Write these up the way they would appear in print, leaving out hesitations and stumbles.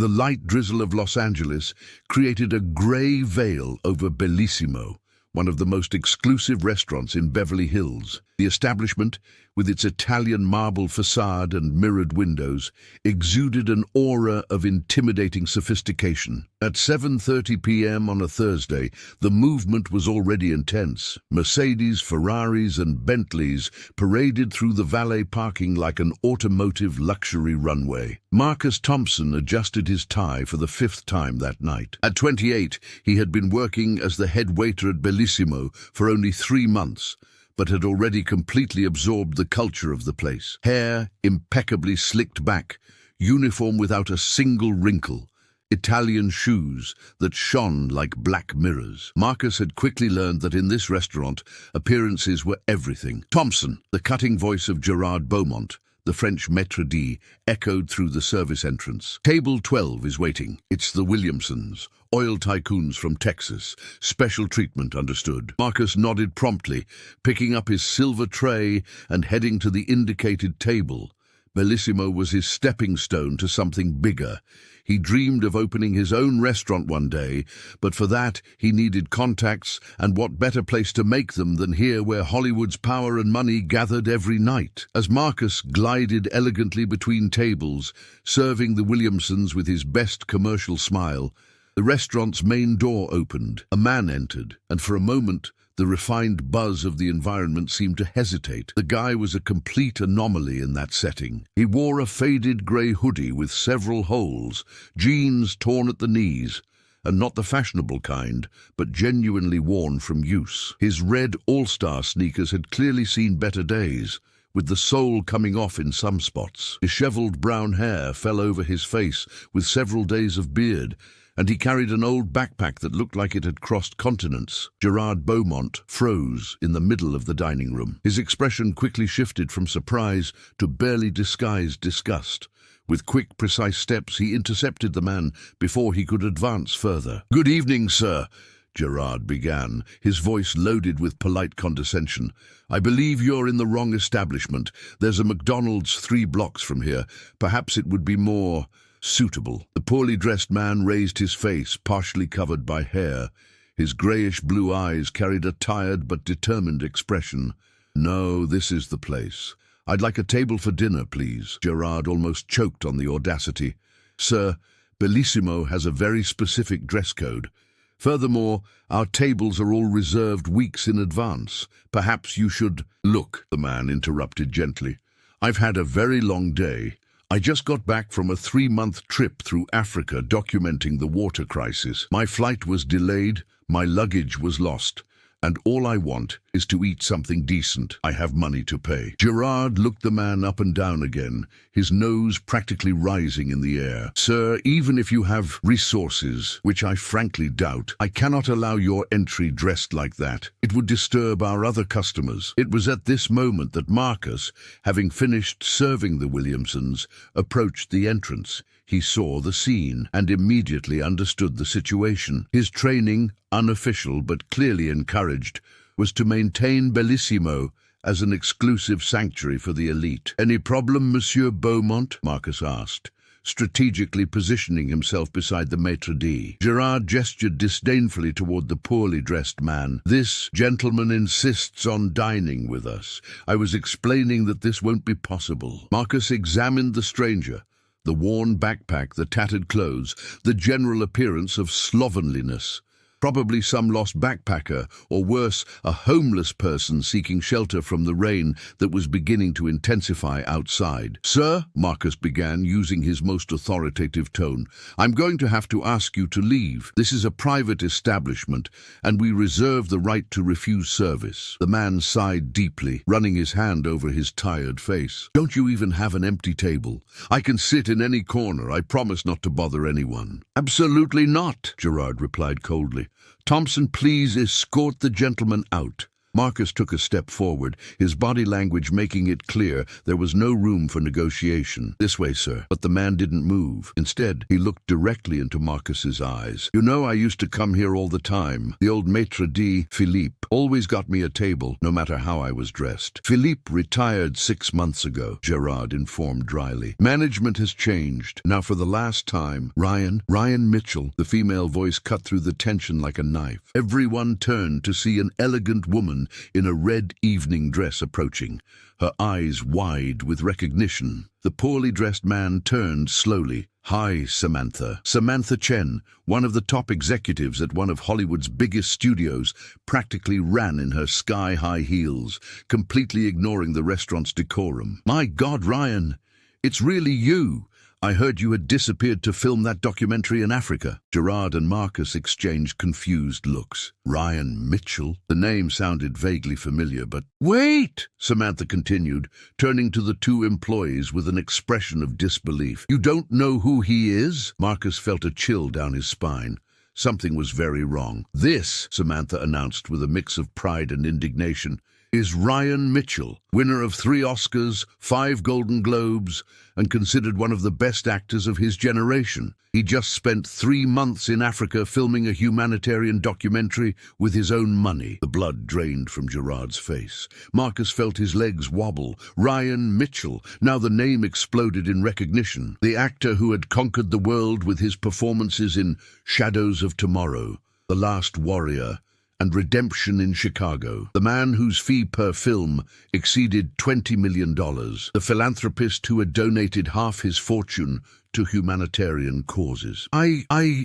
The light drizzle of Los Angeles created a grey veil over Bellissimo, one of the most exclusive restaurants in Beverly Hills. The establishment, with its Italian marble facade and mirrored windows, exuded an aura of intimidating sophistication. At 7:30 p.m. on a Thursday, the movement was already intense. Mercedes, Ferraris, and Bentleys paraded through the valet parking like an automotive luxury runway. Marcus Thompson adjusted his tie for the 5th time that night. At 28, he had been working as the head waiter at Bellissimo for only 3 months, but had already completely absorbed the culture of the place. Hair impeccably slicked back, uniform without a single wrinkle, Italian shoes that shone like black mirrors. Marcus had quickly learned that in this restaurant, appearances were everything. Thompson, the cutting voice of Gerard Beaumont, the French maître d', echoed through the service entrance. Table 12 is waiting. It's the Williamsons, oil tycoons from Texas. Special treatment, understood. Marcus nodded promptly, picking up his silver tray and heading to the indicated table. Bellissimo was his stepping stone to something bigger. He dreamed of opening his own restaurant one day, but for that he needed contacts, and what better place to make them than here where Hollywood's power and money gathered every night. As Marcus glided elegantly between tables, serving the Williamsons with his best commercial smile, the restaurant's main door opened. A man entered, and for a moment the refined buzz of the environment seemed to hesitate. The guy was a complete anomaly in that setting. He wore a faded grey hoodie with several holes, jeans torn at the knees, and not the fashionable kind, but genuinely worn from use. His red All-Star sneakers had clearly seen better days, with the sole coming off in some spots. Disheveled brown hair fell over his face with several days of beard, and he carried an old backpack that looked like it had crossed continents. Gerard Beaumont froze in the middle of the dining room. His expression quickly shifted from surprise to barely disguised disgust. With quick, precise steps, he intercepted the man before he could advance further. "Good evening, sir," Gerard began, his voice loaded with polite condescension. "I believe you're in the wrong establishment. There's a McDonald's 3 blocks from here. Perhaps it would be more suitable." The poorly dressed man raised his face, partially covered by hair. His greyish-blue eyes carried a tired but determined expression. "No, this is the place. I'd like a table for dinner, please." Gerard almost choked on the audacity. "Sir, Bellissimo has a very specific dress code. Furthermore, our tables are all reserved weeks in advance. Perhaps you should—" "Look," the man interrupted gently. "I've had a very long day. I just got back from a 3-month trip through Africa documenting the water crisis. My flight was delayed, my luggage was lost, and all I want is to eat something decent. I have money to pay." Gerard looked the man up and down again, his nose practically rising in the air. "Sir, even if you have resources, which I frankly doubt, I cannot allow your entry dressed like that. It would disturb our other customers." It was at this moment that Marcus, having finished serving the Williamsons, approached the entrance. He saw the scene and immediately understood the situation. His training, unofficial but clearly encouraged, was to maintain Bellissimo as an exclusive sanctuary for the elite. "Any problem, Monsieur Beaumont?" Marcus asked, strategically positioning himself beside the maître d'. Gerard gestured disdainfully toward the poorly dressed man. "This gentleman insists on dining with us. I was explaining that this won't be possible." Marcus examined the stranger. The worn backpack, the tattered clothes, the general appearance of slovenliness. Probably some lost backpacker, or worse, a homeless person seeking shelter from the rain that was beginning to intensify outside. "Sir," Marcus began, using his most authoritative tone, "I'm going to have to ask you to leave. This is a private establishment, and we reserve the right to refuse service." The man sighed deeply, running his hand over his tired face. "Don't you even have an empty table? I can sit in any corner. I promise not to bother anyone." "Absolutely not," Gerard replied coldly. "Thompson, please escort the gentleman out." Marcus took a step forward, his body language making it clear there was no room for negotiation. "This way, sir." But the man didn't move. Instead, he looked directly into Marcus's eyes. "You know, I used to come here all the time. The old maître d' Philippe always got me a table, no matter how I was dressed." "Philippe retired 6 months ago," Gerard informed dryly. "Management has changed. Now for the last time, Ryan Mitchell." The female voice cut through the tension like a knife. Everyone turned to see an elegant woman in a red evening dress approaching, her eyes wide with recognition. The poorly dressed man turned slowly. "Hi, Samantha." Samantha Chen, one of the top executives at one of Hollywood's biggest studios, practically ran in her sky-high heels, completely ignoring the restaurant's decorum. "My God, Ryan, it's really you. I heard you had disappeared to film that documentary in Africa." Gerard and Marcus exchanged confused looks. Ryan Mitchell? The name sounded vaguely familiar, but... "Wait!" Samantha continued, turning to the two employees with an expression of disbelief. "You don't know who he is?" Marcus felt a chill down his spine. Something was very wrong. "This," Samantha announced with a mix of pride and indignation, "is Ryan Mitchell, winner of 3 Oscars, 5 Golden Globes, and considered one of the best actors of his generation. He just spent 3 months in Africa filming a humanitarian documentary with his own money." The blood drained from Gerard's face. Marcus felt his legs wobble. Ryan Mitchell, now the name exploded in recognition. The actor who had conquered the world with his performances in Shadows of Tomorrow, The Last Warrior, and Redemption in Chicago. The man whose fee per film exceeded $20 million. The philanthropist who had donated half his fortune to humanitarian causes.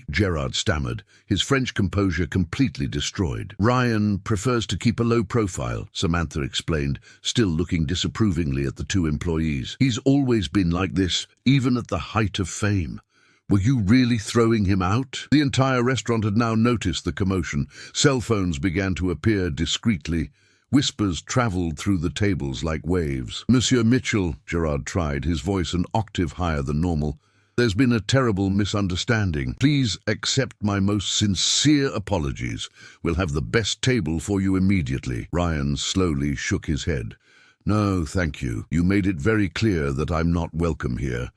Gerard stammered, his French composure completely destroyed. "Ryan prefers to keep a low profile," Samantha explained, still looking disapprovingly at the two employees. "He's always been like this, even at the height of fame." "Were you really throwing him out?" The entire restaurant had now noticed the commotion. Cell phones began to appear discreetly. Whispers traveled through the tables like waves. "Monsieur Mitchell," Gerard tried, his voice an octave higher than normal, "there's been a terrible misunderstanding. Please accept my most sincere apologies. We'll have the best table for you immediately." Ryan slowly shook his head. "No, thank you. You made it very clear that I'm not welcome here."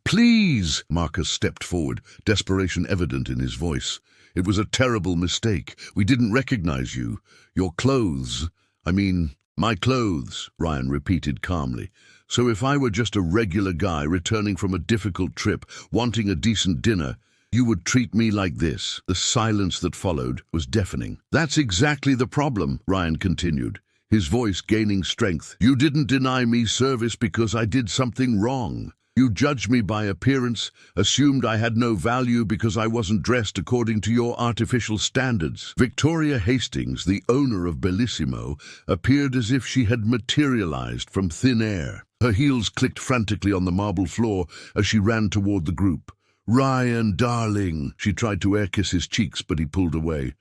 "Please!" Marcus stepped forward, desperation evident in his voice. "It was a terrible mistake. We didn't recognize you. Your clothes... my clothes," Ryan repeated calmly. "So if I were just a regular guy returning from a difficult trip, wanting a decent dinner, you would treat me like this." The silence that followed was deafening. "That's exactly the problem," Ryan continued, his voice gaining strength. "You didn't deny me service because I did something wrong. You judged me by appearance, assumed I had no value because I wasn't dressed according to your artificial standards." Victoria Hastings, the owner of Bellissimo, appeared as if she had materialized from thin air. Her heels clicked frantically on the marble floor as she ran toward the group. "Ryan, darling." She tried to air-kiss his cheeks, but he pulled away.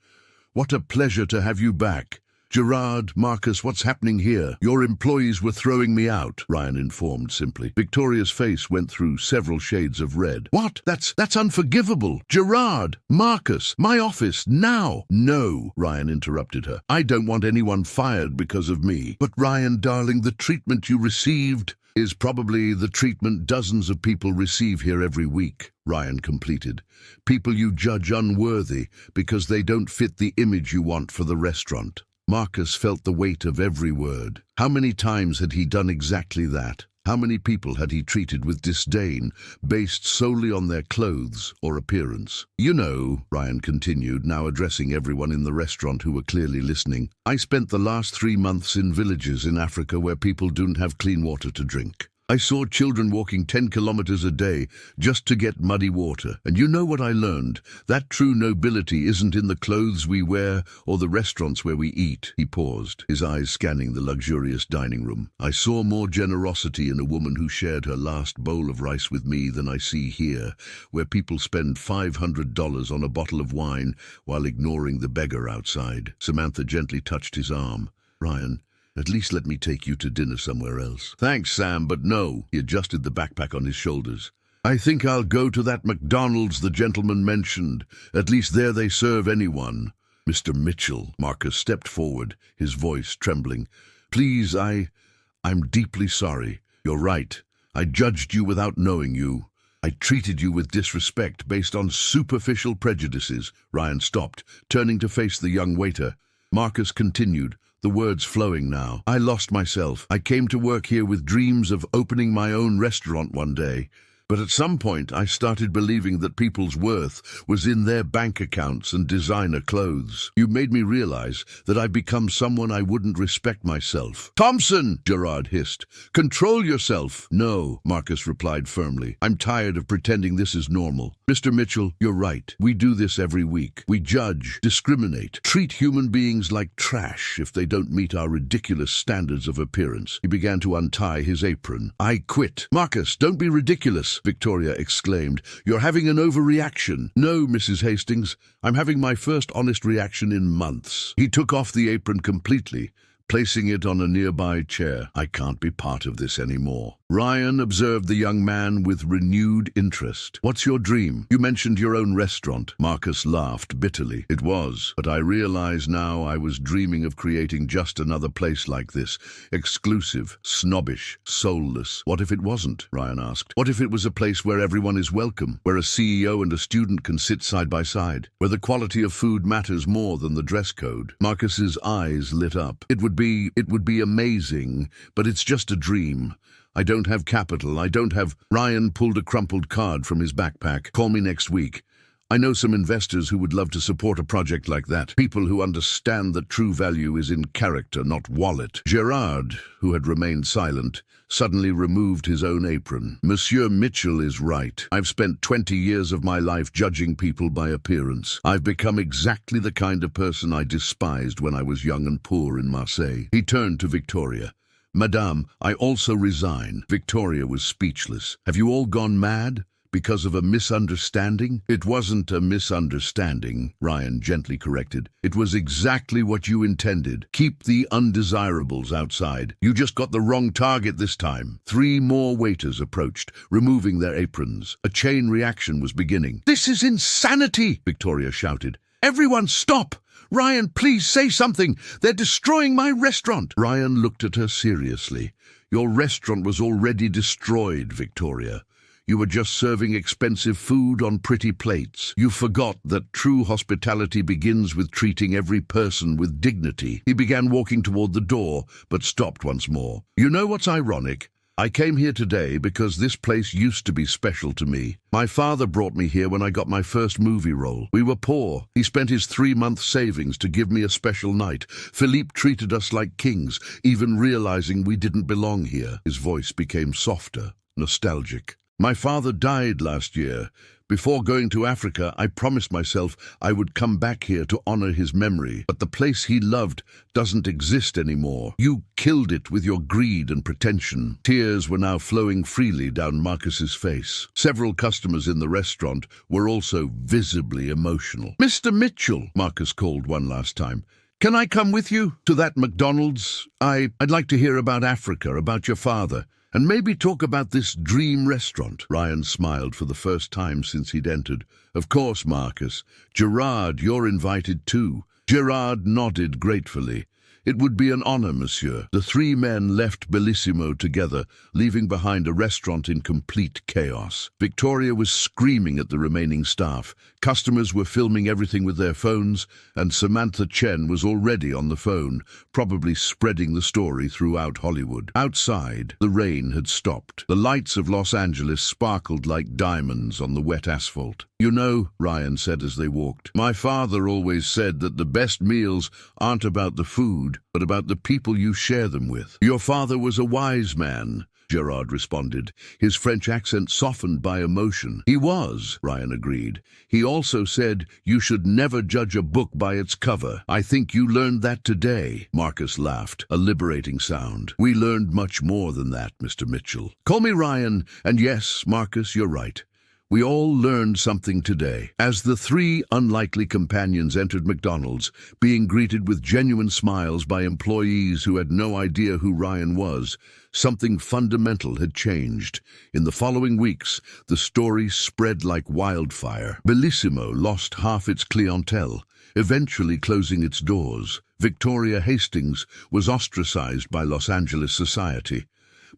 "What a pleasure to have you back." "Gerard, Marcus, what's happening here?" "Your employees were throwing me out," Ryan informed simply. Victoria's face went through several shades of red. "What? That's unforgivable. Gerard, Marcus, my office, now." "No," Ryan interrupted her. "I don't want anyone fired because of me." "But Ryan, darling, the treatment you received is probably the treatment dozens of people receive here every week," Ryan completed. "People you judge unworthy because they don't fit the image you want for the restaurant." Marcus felt the weight of every word. How many times had he done exactly that? How many people had he treated with disdain, based solely on their clothes or appearance? "You know," Ryan continued, now addressing everyone in the restaurant who were clearly listening, "I spent the last 3 months in villages in Africa where people don't have clean water to drink. I saw children walking 10 kilometers a day just to get muddy water. And you know what I learned? That true nobility isn't in the clothes we wear or the restaurants where we eat." He paused, his eyes scanning the luxurious dining room. "I saw more generosity in a woman who shared her last bowl of rice with me than I see here, where people spend $500 on a bottle of wine while ignoring the beggar outside." Samantha gently touched his arm. "Ryan, at least let me take you to dinner somewhere else." "Thanks, Sam, but no." He adjusted the backpack on his shoulders. "I think I'll go to that McDonald's the gentleman mentioned. At least there they serve anyone." Mr. Mitchell, Marcus stepped forward, his voice trembling. Please, I'm deeply sorry. You're right. I judged you without knowing you. I treated you with disrespect based on superficial prejudices. Ryan stopped, turning to face the young waiter. Marcus continued, the words flowing now. I lost myself. I came to work here with dreams of opening my own restaurant one day. But at some point, I started believing that people's worth was in their bank accounts and designer clothes. You made me realize that I've become someone I wouldn't respect myself. Thompson, Gerard hissed. Control yourself. No, Marcus replied firmly. I'm tired of pretending this is normal. Mr. Mitchell, you're right. We do this every week. We judge, discriminate, treat human beings like trash if they don't meet our ridiculous standards of appearance. He began to untie his apron. I quit. Marcus, don't be ridiculous, Victoria exclaimed. You're having an overreaction. No, Mrs. Hastings, I'm having my first honest reaction in months. He took off the apron completely, placing it on a nearby chair. I can't be part of this anymore. Ryan observed the young man with renewed interest. What's your dream? You mentioned your own restaurant. Marcus laughed bitterly. It was, but I realize now I was dreaming of creating just another place like this. Exclusive, snobbish, soulless. What if it wasn't? Ryan asked. What if it was a place where everyone is welcome, where a CEO and a student can sit side by side, where the quality of food matters more than the dress code? Marcus's eyes lit up. It would be amazing, but it's just a dream. I don't have capital. I don't have... Ryan pulled a crumpled card from his backpack. Call me next week. I know some investors who would love to support a project like that. People who understand that true value is in character, not wallet. Gerard, who had remained silent, suddenly removed his own apron. Monsieur Mitchell is right. I've spent 20 years of my life judging people by appearance. I've become exactly the kind of person I despised when I was young and poor in Marseille. He turned to Victoria. Madame, I also resign. Victoria was speechless. Have you all gone mad? Because of a misunderstanding? It wasn't a misunderstanding, Ryan gently corrected. It was exactly what you intended. Keep the undesirables outside. You just got the wrong target this time. 3 more waiters approached, removing their aprons. A chain reaction was beginning. This is insanity, Victoria shouted. Everyone stop! Ryan, please say something. They're destroying my restaurant. Ryan looked at her seriously. Your restaurant was already destroyed, Victoria. You were just serving expensive food on pretty plates. You forgot that true hospitality begins with treating every person with dignity. He began walking toward the door, but stopped once more. You know what's ironic? I came here today because this place used to be special to me. My father brought me here when I got my first movie role. We were poor. He spent his 3-month savings to give me a special night. Philippe treated us like kings, even realizing we didn't belong here. His voice became softer, nostalgic. My father died last year. Before going to Africa, I promised myself I would come back here to honor his memory. But the place he loved doesn't exist anymore. You killed it with your greed and pretension. Tears were now flowing freely down Marcus's face. Several customers in the restaurant were also visibly emotional. Mr. Mitchell, Marcus called one last time. Can I come with you to that McDonald's? I'd like to hear about Africa, about your father. And maybe talk about this dream restaurant. Ryan smiled for the first time since he'd entered. Of course, Marcus. Gerard, you're invited too. Gerard nodded gratefully. It would be an honor, monsieur. The 3 men left Bellissimo together, leaving behind a restaurant in complete chaos. Victoria was screaming at the remaining staff. Customers were filming everything with their phones, and Samantha Chen was already on the phone, probably spreading the story throughout Hollywood. Outside, the rain had stopped. The lights of Los Angeles sparkled like diamonds on the wet asphalt. You know, Ryan said as they walked, my father always said that the best meals aren't about the food, but about the people you share them with. Your father was a wise man, Gerard responded, his French accent softened by emotion. He was, Ryan agreed. He also said you should never judge a book by its cover. I think you learned that today. Marcus laughed, a liberating sound. We learned much more than that, Mr. Mitchell. Call me Ryan, and yes, Marcus, you're right. We all learned something today. As the three unlikely companions entered McDonald's, being greeted with genuine smiles by employees who had no idea who Ryan was, something fundamental had changed. In the following weeks, the story spread like wildfire. Bellissimo lost half its clientele, eventually closing its doors. Victoria Hastings was ostracized by Los Angeles society.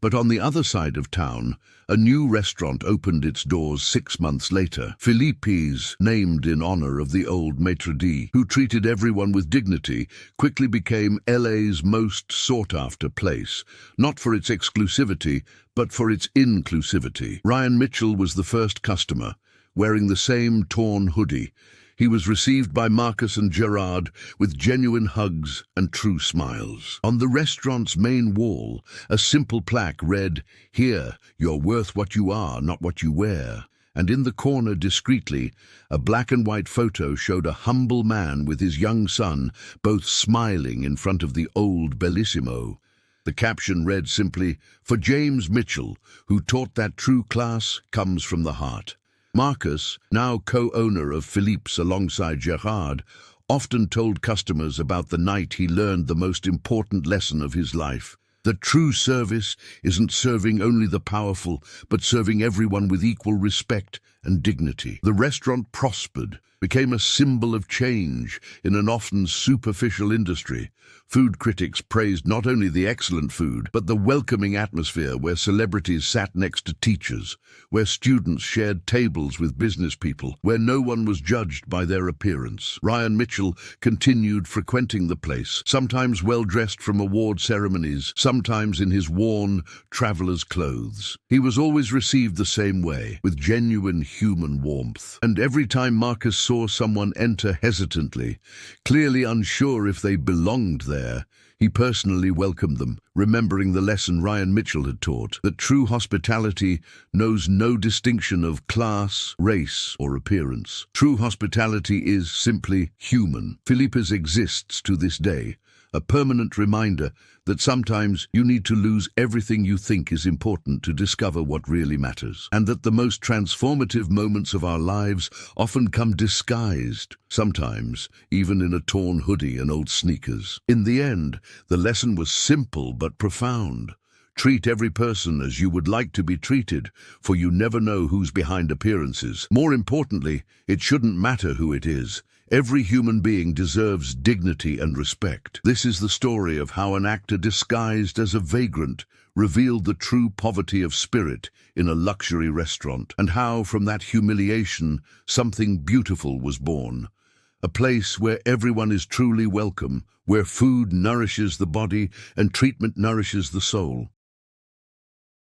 But on the other side of town, a new restaurant opened its doors 6 months later. Felipe's, named in honor of the old maitre d', who treated everyone with dignity, quickly became LA's most sought-after place, not for its exclusivity, but for its inclusivity. Ryan Mitchell was the first customer, wearing the same torn hoodie. He was received by Marcus and Gerard with genuine hugs and true smiles. On the restaurant's main wall, a simple plaque read, "Here, you're worth what you are, not what you wear." And in the corner, discreetly, a black and white photo showed a humble man with his young son, both smiling in front of the old Bellissimo. The caption read simply, "For James Mitchell, who taught that true class comes from the heart." Marcus, now co-owner of Philippe's alongside Gerard, often told customers about the night he learned the most important lesson of his life. That true service isn't serving only the powerful, but serving everyone with equal respect and dignity. The restaurant prospered, became a symbol of change in an often superficial industry. Food critics praised not only the excellent food, but the welcoming atmosphere where celebrities sat next to teachers, where students shared tables with business people, where no one was judged by their appearance. Ryan Mitchell continued frequenting the place, sometimes well-dressed from award ceremonies, sometimes in his worn, traveler's clothes. He was always received the same way, with genuine human warmth. And every time Marcus saw someone enter hesitantly, clearly unsure if they belonged there, he personally welcomed them, remembering the lesson Ryan Mitchell had taught, that true hospitality knows no distinction of class, race, or appearance. True hospitality is simply human. Felipe's exists to this day, a permanent reminder that sometimes you need to lose everything you think is important to discover what really matters, and that the most transformative moments of our lives often come disguised, sometimes even in a torn hoodie and old sneakers. In the end, the lesson was simple but profound. Treat every person as you would like to be treated, for you never know who's behind appearances. More importantly, it shouldn't matter who it is. Every human being deserves dignity and respect. This is the story of how an actor disguised as a vagrant revealed the true poverty of spirit in a luxury restaurant, and how from that humiliation something beautiful was born. A place where everyone is truly welcome, where food nourishes the body and treatment nourishes the soul.